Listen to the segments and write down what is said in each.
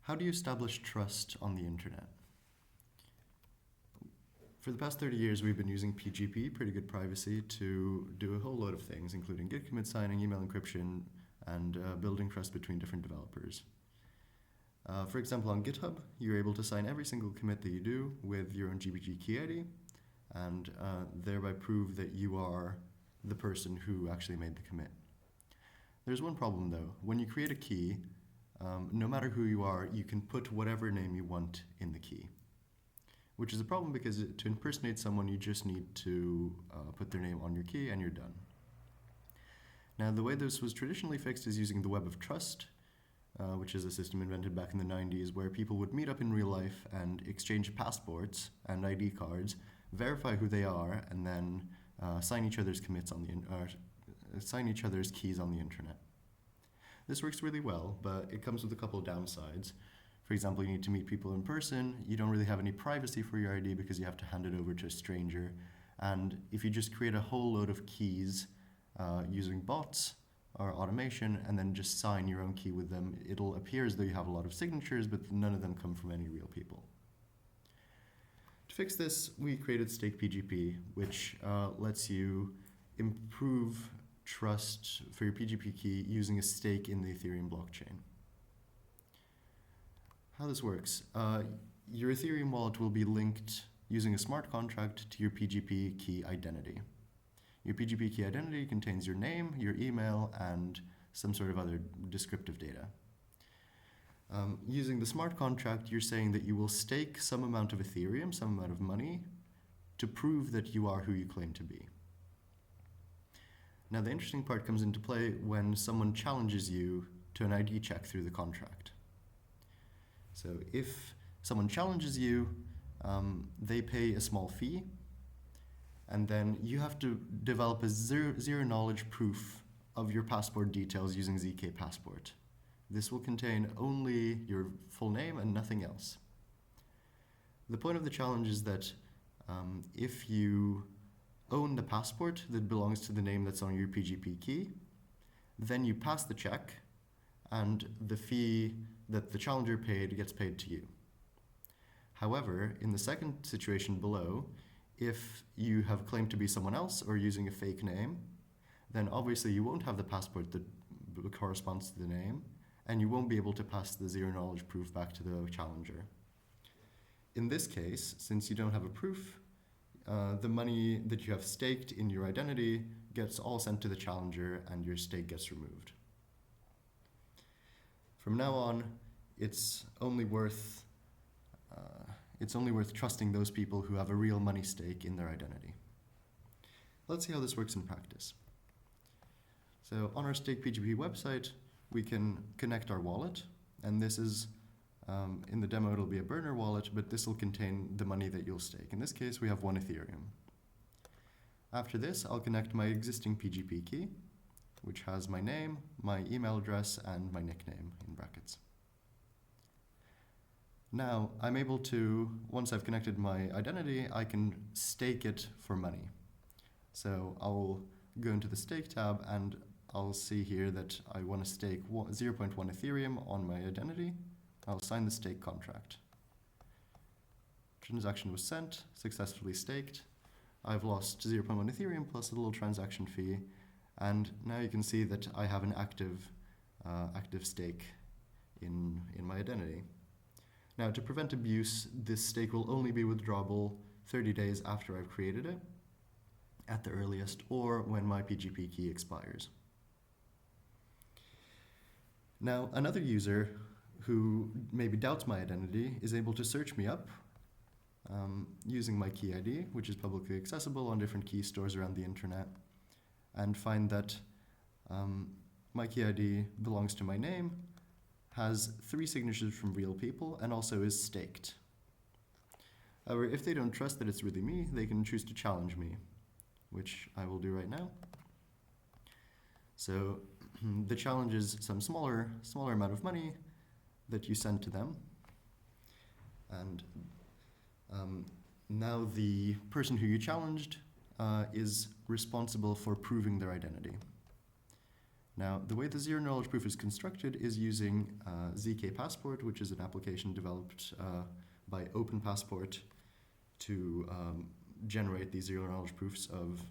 How do you establish trust on the internet? For the past 30 years, we've been using PGP, pretty good privacy, to do a whole load of things, including Git commit signing, email encryption, and building trust between different developers. For example, on GitHub, you're able to sign every single commit that you do with your own GPG key ID, and thereby prove that you are the person who actually made the commit. There's one problem though. When you create a key, no matter who you are, you can put whatever name you want in the key, which is a problem because to impersonate someone, you just need to put their name on your key and you're done. Now, the way this was traditionally fixed is using the Web of Trust, which is a system invented back in the 90s where people would meet up in real life and exchange passports and ID cards, verify who they are, and then sign each other's commits on sign each other's keys on the internet. This works really well, but it comes with a couple of downsides. For example, you need to meet people in person. You don't really have any privacy for your ID because you have to hand it over to a stranger. And if you just create a whole load of keys using bots or automation and then just sign your own key with them, it'll appear as though you have a lot of signatures, but none of them come from any real people. To fix this, we created StakePGP, which lets you improve trust for your PGP key using a stake in the Ethereum blockchain. How this works, your Ethereum wallet will be linked using a smart contract to your PGP key identity. Your PGP key identity contains your name, your email, and some sort of other descriptive data. Using the smart contract, you're saying that you will stake some amount of Ethereum, some amount of money, to prove that you are who you claim to be. Now, the interesting part comes into play when someone challenges you to an ID check through the contract. So if someone challenges you, they pay a small fee, and then you have to develop a zero knowledge proof of your passport details using ZK Passport. This will contain only your full name and nothing else. The point of the challenge is that if you own the passport that belongs to the name that's on your PGP key, then you pass the check, and the fee that the challenger paid gets paid to you. However, in the second situation below, if you have claimed to be someone else or using a fake name, then obviously you won't have the passport that corresponds to the name, and you won't be able to pass the zero knowledge proof back to the challenger. In this case, since you don't have a proof, the money that you have staked in your identity gets all sent to the challenger and your stake gets removed. From now on, it's only worth trusting those people who have a real money stake in their identity. Let's see how this works in practice. So on our StakePGP website, we can connect our wallet, and this is, in the demo it'll be a burner wallet, but this will contain the money that you'll stake. In this case, we have 1 Ethereum. After this, I'll connect my existing PGP key, which has my name, my email address, and my nickname in brackets. Now, I'm able to, once I've connected my identity, I can stake it for money. So I'll go into the stake tab and I'll see here that I want to stake 0.1 Ethereum on my identity. I'll sign the stake contract. Transaction was sent, successfully staked. I've lost 0.1 Ethereum plus a little transaction fee, and now you can see that I have an active stake in my identity. Now, to prevent abuse, this stake will only be withdrawable 30 days after I've created it, at the earliest, or when my PGP key expires. Now, another user who maybe doubts my identity is able to search me up using my key ID, which is publicly accessible on different key stores around the internet, and find that my key ID belongs to my name, has 3 signatures from real people, and also is staked. However, if they don't trust that it's really me, they can choose to challenge me, which I will do right now. So the challenge is some smaller amount of money that you send to them. And now the person who you challenged is responsible for proving their identity. Now, the way the zero knowledge proof is constructed is using ZK Passport, which is an application developed by Open Passport to generate these zero knowledge proofs of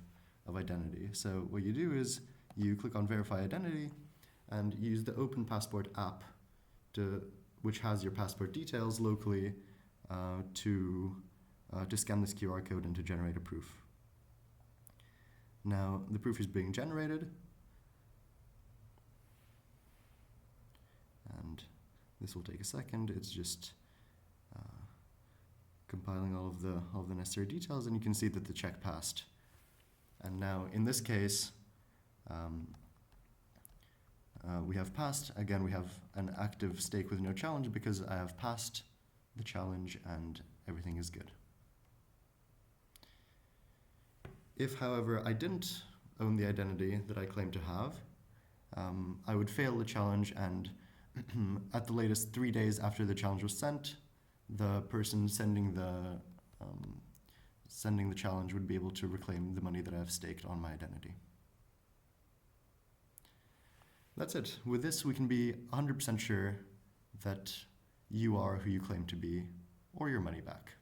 identity. So what you do is you click on Verify Identity and use the Open Passport app, which has your passport details locally, to scan this QR code and to generate a proof. Now, the proof is being generated, and this will take a second. It's just compiling all of the necessary details, and you can see that the check passed. And now, in this case, we have passed. Again, we have an active stake with no challenge because I have passed the challenge and everything is good. If, however, I didn't own the identity that I claim to have, I would fail the challenge, and at the latest 3 days after the challenge was sent, the person sending the challenge would be able to reclaim the money that I have staked on my identity. That's it. With this, we can be 100% sure that you are who you claim to be, or your money back.